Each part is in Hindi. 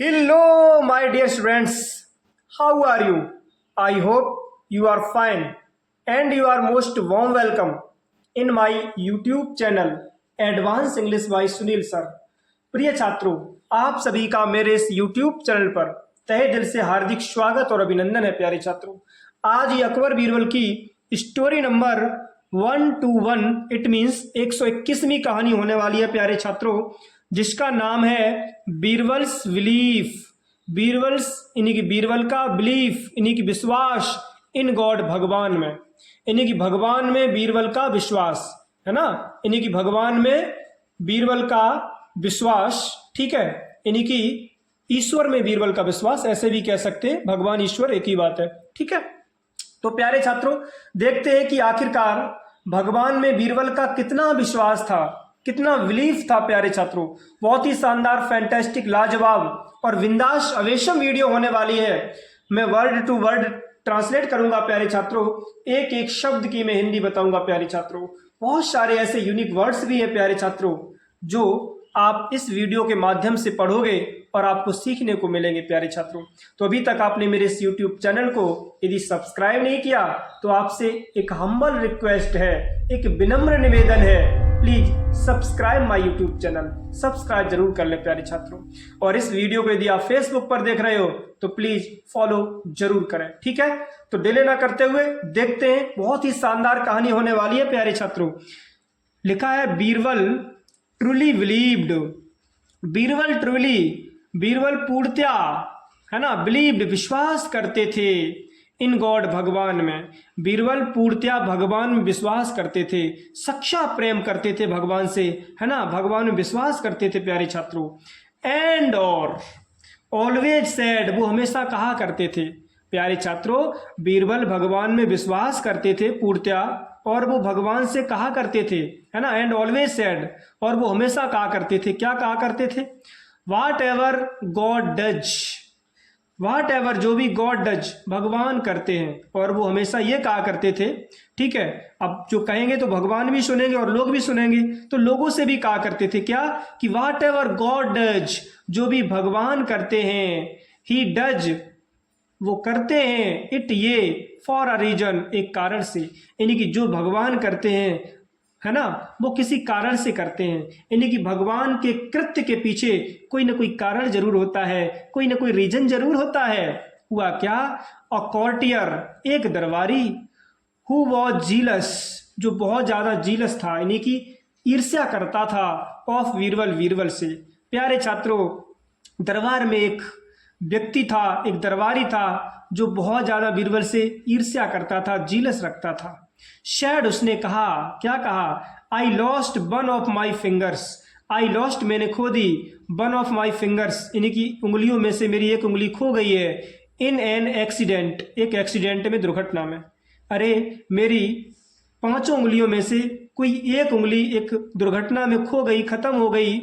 Hello, my dear students. How are you? I hope you are fine and you are most warm welcome in my YouTube channel Advanced English by Sunil Sir. प्रिय छात्रों, आप सभी का मेरे इस YouTube चैनल पर तहे दिल से हार्दिक स्वागत और अभिनंदन है। प्यारे छात्रों, आज ये अकबर बीरबल की स्टोरी नंबर 121 इट मीन्स 121वीं कहानी होने वाली है प्यारे छात्रों, जिसका नाम है बीरबल्स बिलीफ। बीरबल्स यानी कि बीरबल का बिलीफ यानी कि विश्वास इन गॉड भगवान में, यानी कि भगवान में बीरबल का विश्वास है ना, यानी कि भगवान में बीरबल का विश्वास। ठीक है, यानी कि ईश्वर में बीरबल का विश्वास, ऐसे भी कह सकते हैं, भगवान ईश्वर एक ही बात है। ठीक है, तो प्यारे छात्रों देखते हैं कि आखिरकार भगवान में बीरबल का कितना विश्वास था, कितना बिलीफ था। प्यारे छात्रों, बहुत ही शानदार, फैंटास्टिक, लाजवाब और विंदास अवेशम वीडियो होने वाली है। मैं वर्ड टू वर्ड ट्रांसलेट करूंगा प्यारे छात्रों, एक एक शब्द की मैं हिंदी बताऊंगा प्यारे छात्रों। बहुत सारे ऐसे यूनिक वर्ड्स भी है प्यारे छात्रों जो आप इस वीडियो के माध्यम से पढ़ोगे और आपको सीखने को मिलेंगे प्यारे छात्रों। तो अभी तक आपने मेरे इस YouTube चैनल को यदि सब्सक्राइब नहीं किया तो आपसे एक हम्बल रिक्वेस्ट है, एक विनम्र निवेदन है, please subscribe my YouTube channel, subscribe जरूर कर ले प्यारे छात्रों। और इस वीडियो को यदि आप फेसबुक पर देख रहे हो तो प्लीज फॉलो जरूर करें। ठीक है, तो डिले ना करते हुए देखते हैं, बहुत ही शानदार कहानी होने वाली है प्यारे छात्रों। लिखा है Birbal truly believed, Birbal truly, Birbal पूर्णतया है ना, बिलीव्ड विश्वास करते थे, इन गॉड भगवान में, बीरबल पूर्णतया भगवान में विश्वास करते थे, सच्चा प्रेम करते थे भगवान से, है ना, भगवान में विश्वास करते थे प्यारे छात्रों। एंड और ऑलवेज सैड, वो हमेशा कहा करते थे प्यारे छात्रों, बीरबल भगवान में विश्वास करते थे पूर्णतया, और वो भगवान से कहा करते थे, है ना, एंड ऑलवेज सैड, और वो हमेशा कहा करते थे, क्या कहा करते थे, whatever God does, whatever जो भी गॉड डज भगवान करते हैं, और वो हमेशा ये कहा करते थे। ठीक है, अब जो कहेंगे तो भगवान भी सुनेंगे और लोग भी सुनेंगे, तो लोगों से भी कहा करते थे क्या, कि वाट एवर गॉड डज, जो भी भगवान करते हैं, ही डज, वो करते हैं, इट ये, फॉर अ रीजन, एक कारण से, यानी कि जो भगवान करते हैं, है ना, वो किसी कारण से करते हैं, यानी कि भगवान के कृत्य के पीछे कोई ना कोई कारण जरूर होता है, कोई ना कोई रीजन जरूर होता है। हुआ क्या, अ कॉर्टियर, एक दरबारी, हु वॉज जीलस, जो बहुत ज्यादा जीलस था, यानी कि ईर्ष्या करता था, ऑफ बीरबल, बीरबल से। प्यारे छात्रों, दरबार में एक व्यक्ति था, एक दरबारी था जो बहुत ज्यादा बीरबल से ईर्ष्या करता था, जीलस रखता था। शैड, उसने कहा, क्या कहा, I lost one of my fingers, I lost, मैंने खो दी, वन ऑफ माई फिंगर्स, यानी कि उंगलियों में से मेरी एक उंगली खो गई है, इन एन एक्सीडेंट, एक एक्सीडेंट में, दुर्घटना में। अरे मेरी 5 उंगलियों में से कोई एक उंगली एक दुर्घटना में खो गई, खत्म हो गई।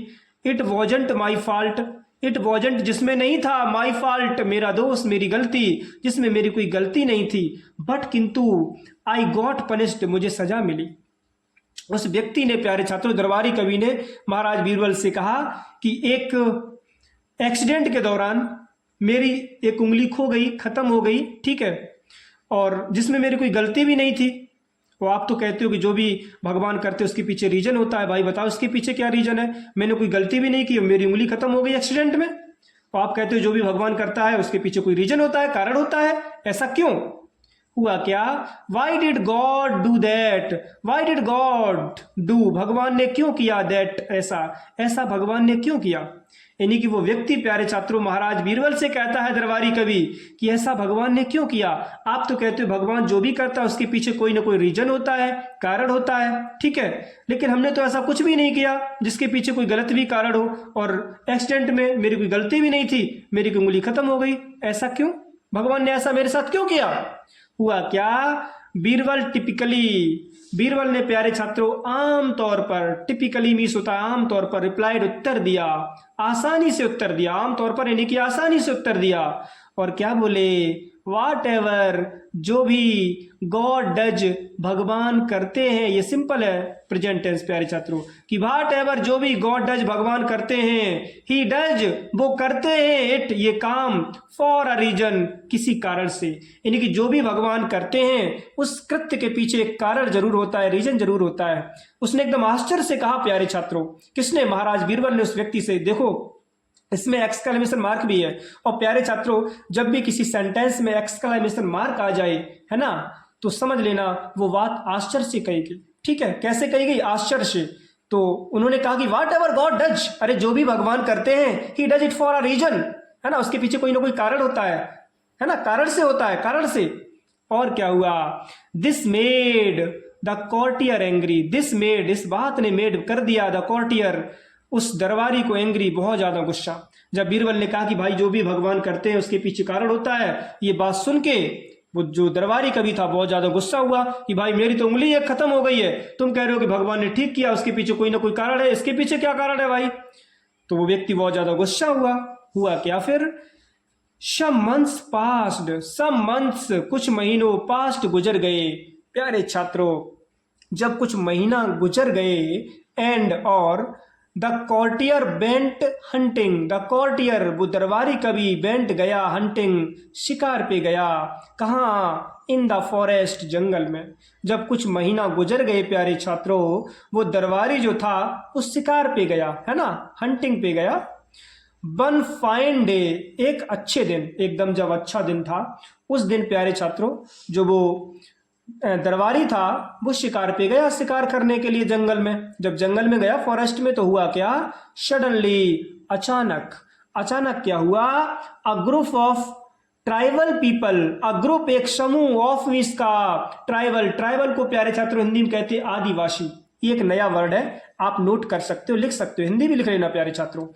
It wasn't my fault, it wasn't जिसमें नहीं था, माई फॉल्ट मेरा दोष, मेरी गलती, जिसमें मेरी कोई गलती नहीं थी, बट किंतु आई गॉट पनिश्ड, मुझे सजा मिली। उस व्यक्ति ने, प्यारे छात्रों, दरबारी कवि ने महाराज बीरबल से कहा कि एक एक्सीडेंट के दौरान मेरी एक उंगली खो गई, खत्म हो गई, ठीक है, और जिसमें मेरी कोई गलती भी नहीं थी। वो आप तो कहते हो कि जो भी भगवान करते हैं उसके पीछे रीजन होता है, भाई बताओ उसके पीछे क्या रीजन है, मैंने कोई गलती भी नहीं की, मेरी उंगली खत्म हो गई एक्सीडेंट में। तो आप कहते हो जो भी भगवान करता है उसके पीछे कोई रीजन होता है, कारण होता है, ऐसा क्यों हुआ क्या, why did God do that, why did God do, भगवान ने क्यों किया दैट, ऐसा, ऐसा भगवान ने क्यों किया। यानी कि वो व्यक्ति, प्यारे छात्रों, महाराज बीरबल से कहता है दरबारी कवि कि ऐसा भगवान ने क्यों किया। आप तो कहते हो भगवान जो भी करता है उसके पीछे कोई ना कोई रीजन होता है, कारण होता है, ठीक है, लेकिन हमने तो ऐसा कुछ भी नहीं किया जिसके पीछे कोई गलत भी कारण हो, और एक्सीडेंट में मेरी कोई गलती भी नहीं थी, मेरी कोई उंगली खत्म हो गई, ऐसा क्यों, भगवान ने ऐसा मेरे साथ क्यों किया। हुआ क्या, बीरबल टिपिकली, बीरबल ने, प्यारे छात्रों, आम तौर पर, टिपिकली मीन्स होता है आम तौर पर, रिप्लाइड, उत्तर दिया, आसानी से उत्तर दिया, आम तौर पर यानी कि आसानी से उत्तर दिया। और क्या बोले, वाट एवर जो भी, गॉड डज भगवान करते हैं, ये सिंपल है प्रेजेंट टेंस प्यारे छात्रों कि वाट एवर जो भी गॉड डज भगवान करते हैं, ही डज वो करते हैं, इट ये काम, फॉर अ रीजन किसी कारण से, यानी कि जो भी भगवान करते हैं उस कृत्य के पीछे एक कारण जरूर होता है, रीजन जरूर होता है। उसने एकदम आश्चर्य से कहा प्यारे छात्रों, किसने? महाराज बीरबल ने उस व्यक्ति से। देखो इसमें एक्सक्लेमेशन मार्क भी है, और प्यारे छात्रों जब भी किसी सेंटेंस में एक्सक्लेमेशन मार्क आ जाए, है ना, तो समझ लेना वो बात आश्चर्य से कही गई। ठीक है, कैसे कही गई? आश्चर्य से। तो उन्होंने कहा कि वाट एवर गॉड डज, अरे जो भी भगवान करते हैं, he does it for a reason, है ना, उसके पीछे कोई ना कोई कारण होता है ना, कारण से होता है, कारण से। और क्या हुआ? This made the courtier angry, this made इस बात ने मेड कर दिया, द कॉर्टियर उस दरबारी को एंग्री बहुत ज्यादा गुस्सा। जब बीरबल ने कहा कि भाई जो भी भगवान करते हैं उसके पीछे कारण होता है, ये बात सुन के वो जो दरबारी कवि था बहुत ज्यादा गुस्सा हुआ कि भाई मेरी तो उंगली एक खत्म हो गई है, तुम कह रहे हो कि भगवान ने ठीक किया, उसके पीछे कोई ना कोई कारण है, इसके पीछे क्या कारण है भाई? तो वो व्यक्ति बहुत ज्यादा गुस्सा हुआ। हुआ क्या फिर? Some months passed, some months कुछ महीनों, पास्ट गुजर गए। प्यारे छात्रों जब कुछ महीना गुजर गए, एंड और the courtier bent hunting, the courtier वो दरबारी कवि, बेंट गया, हंटिंग शिकार पे गया। कहाँ? इन द फॉरेस्ट जंगल में। जब कुछ महीना गुजर गए प्यारे छात्रों, वो दरबारी जो था उस शिकार पे गया, है ना, हंटिंग पे गया। वन फाइन डे, एक अच्छे दिन, एकदम जब अच्छा दिन था उस दिन प्यारे छात्रों जो वो दरबारी था वो शिकार पे गया, शिकार करने के लिए जंगल में। जब जंगल में गया फॉरेस्ट में, तो हुआ क्या? सडनली अचानक, अचानक क्या हुआ? A group of tribal people, a group एक समूह, ऑफ मीन्स का ट्राइबल, ट्राइबल को प्यारे छात्रों हिंदी में कहते हैं आदिवासी। ये एक नया वर्ड है, आप नोट कर सकते हो, लिख सकते हो, हिंदी भी लिख लेना प्यारे छात्रों,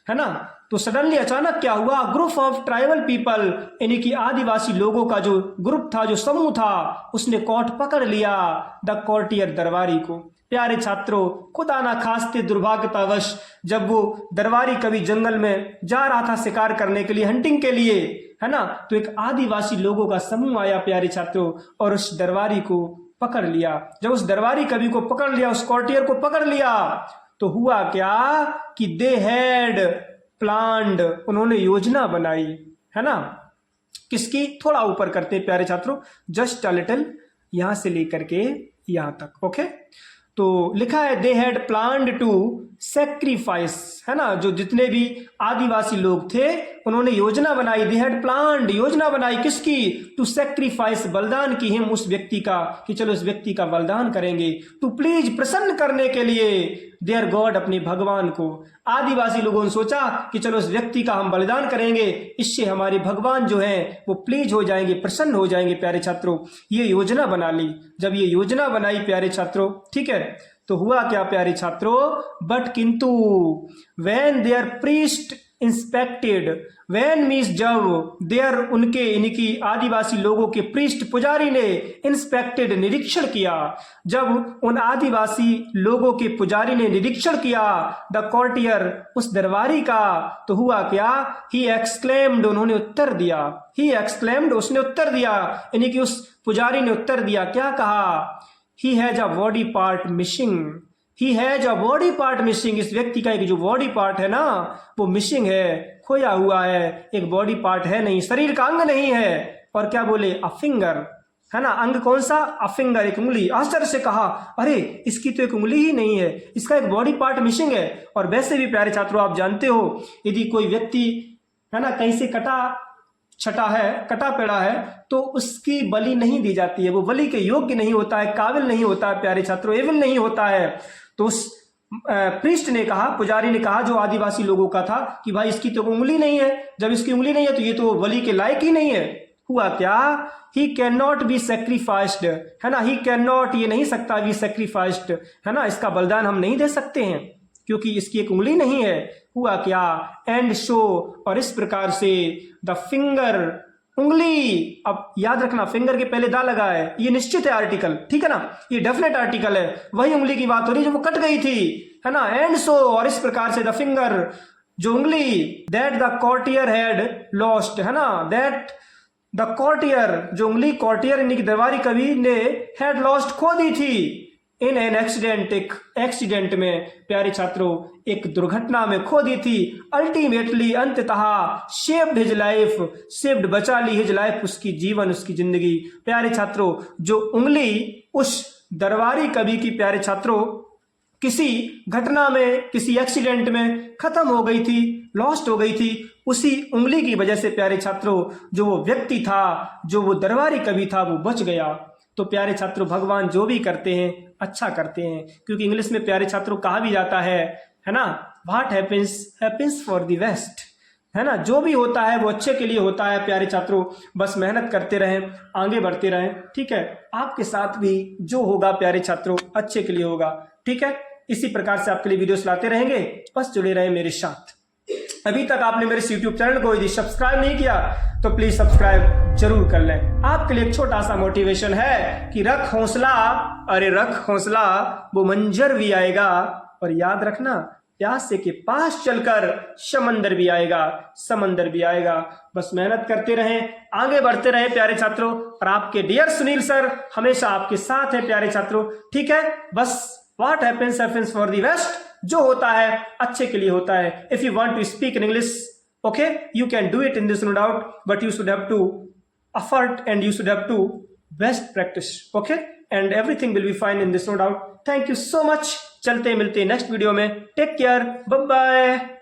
है ना। तो सडनली अचानक क्या हुआ? ग्रुप ऑफ ट्राइबल पीपल, यानी कि आदिवासी लोगों का जो ग्रुप था, जो समूह था, उसने कोर्ट पकड़ लिया द कॉर्टियर दरबारी को। प्यारे छात्रों खुदा ना खास्ते दुर्भाग्यतावश जब वो दरबारी कवि जंगल में जा रहा था शिकार करने के लिए, हंटिंग के लिए, है ना, तो एक आदिवासी लोगों का समूह आया प्यारे छात्रों और उस दरबारी को पकड़ लिया। जब उस दरबारी कवि को पकड़ लिया, उस कॉर्टियर को पकड़ लिया, तो हुआ क्या कि दे हैड प्लान्ड, उन्होंने योजना बनाई, है ना, किसकी? थोड़ा ऊपर करते प्यारे छात्रों, जस्ट अ लिटिल, यहां से लेकर के यहां तक, ओके। तो लिखा है they had planned to sacrifice, है ना, जो जितने भी आदिवासी लोग थे उन्होंने योजना बनाई, दे हैड प्लान्ड, योजना बनाई किसकी? टू सेक्रीफाइस, बलिदान की, हिम उस व्यक्ति का, कि चलो इस व्यक्ति का बलिदान करेंगे, टू प्लीज प्रसन्न करने के लिए, देयर गॉड अपने भगवान को। आदिवासी लोगों ने सोचा कि चलो इस व्यक्ति का हम बलिदान करेंगे, इससे हमारे भगवान जो हैं वो प्लीज हो जाएंगे, प्रसन्न हो जाएंगे प्यारे छात्रों। ये योजना बना ली। जब ये योजना बनाई प्यारे छात्रों, ठीक है, तो हुआ क्या प्यारे छात्रों? बट किंतु when their priest inspected, when means जब, देयर उनके, इनकी आदिवासी लोगों के प्रीस्ट पुजारी ने, इंस्पेक्टेड निरीक्षण किया, जब उन आदिवासी लोगों के पुजारी ने निरीक्षण किया द कॉर्टियर उस दरबारी का, तो हुआ क्या? ही एक्सक्लेम्ड, उन्होंने उत्तर दिया, ही एक्सक्लेम्ड, उसने उत्तर दिया, यानी कि उस पुजारी ने उत्तर दिया, क्या कहा? He has a body part missing, he has a body part missing, इस व्यक्ति का एक जो बॉडी पार्ट है ना वो मिसिंग है, खोया हुआ है, एक बॉडी पार्ट है नहीं, शरीर का अंग नहीं है। और क्या बोले? अ फिंगर, है ना, अंग कौन सा? अ फिंगर, एक उंगली। आश्चर्य से कहा अरे इसकी तो एक उंगली ही नहीं है, इसका एक बॉडी पार्ट मिसिंग है। और वैसे भी प्यारे छात्रों आप जानते हो यदि कोई व्यक्ति, है ना, कहीं से कटा पड़ा है तो उसकी बलि नहीं दी जाती है, वो बलि के योग्य नहीं होता है, काबिल नहीं होता है प्यारे छात्रों, एबल नहीं होता है। तो उस प्रीस्ट ने कहा, पुजारी ने कहा जो आदिवासी लोगों का था कि भाई इसकी तो उंगली नहीं है, जब इसकी उंगली नहीं है तो ये तो बलि के लायक ही नहीं है। हुआ क्या? He can not be sacrificed, है ना, ही कैन नॉट, ये नहीं सकता, बी सेक्रीफाइस्ड, है ना, इसका बलिदान हम नहीं दे सकते हैं क्योंकि इसकी एक उंगली नहीं है। हुआ क्या? एंड शो, और इस प्रकार से द फिंगर, उंगली, अब याद रखना फिंगर के पहले दा लगा है, ये निश्चित है आर्टिकल, ठीक है ना, ये डेफिनेट आर्टिकल है, वही उंगली की बात हो रही है जो वो कट गई थी, है ना। एंड सो, और इस प्रकार से द फिंगर, जो उंगली, that the courtier had lost, है ना, दैट द कॉर्टियर, जो उंगली कॉर्टियर यानी कि दरबारी कवि ने हैड लॉस्ट, खो दी थी। इन एन एक्सीडेंट, एक एक्सीडेंट में प्यारे छात्रों एक दुर्घटना में खो दी थी। अल्टीमेटली, अंततः सेव्ड हिज लाइफ, सेव्ड बचा ली हिज लाइफ, उसकी जीवन, उसकी जिंदगी। प्यारे छात्रों जो उंगली उस दरबारी कवि की प्यारे छात्रों किसी घटना में, किसी एक्सीडेंट में खत्म हो गई थी, लॉस्ट हो गई थी, उसी उंगली की वजह से प्यारे छात्रों जो वो व्यक्ति था, जो वो दरबारी कवि था, वो बच गया। तो प्यारे छात्रों भगवान जो भी करते हैं अच्छा करते हैं, क्योंकि इंग्लिश में प्यारे छात्रों कहा भी जाता है ना, what happens happens for the best, है ना, जो भी होता है वो अच्छे के लिए होता है। प्यारे छात्रों बस मेहनत करते रहें, आगे बढ़ते रहें, ठीक है। आपके साथ भी जो होगा प्यारे छात्रों अच्छे के लिए होगा, ठीक है। इसी प्रकार से आपके लिए वीडियोस लाते रहेंगे, बस जुड़े रहे मेरे साथ। अभी तक आपने मेरे इस YouTube चैनल को यदि सब्सक्राइब नहीं किया तो प्लीज सब्सक्राइब जरूर कर लें। आपके लिए एक छोटा सा मोटिवेशन है कि रख हौसला, अरे रख हौसला, वो मंजर भी आएगा, और याद रखना प्यासे के पास चलकर समंदर भी आएगा, समंदर भी आएगा। बस मेहनत करते रहें, आगे बढ़ते रहें प्यारे छात्रों, और आपके डियर सुनील सर हमेशा आपके साथ है प्यारे छात्रों, ठीक है। बस what happens happens for the best, जो होता है अच्छे के लिए होता है। If you want to speak in English, okay, you can do it in this, no doubt, but you should have to effort and you should have to best practice, okay, and everything will be fine in this, no doubt. Thank you so much. चलते मिलते नेक्स्ट वीडियो में, टेक केयर, बाय बाय।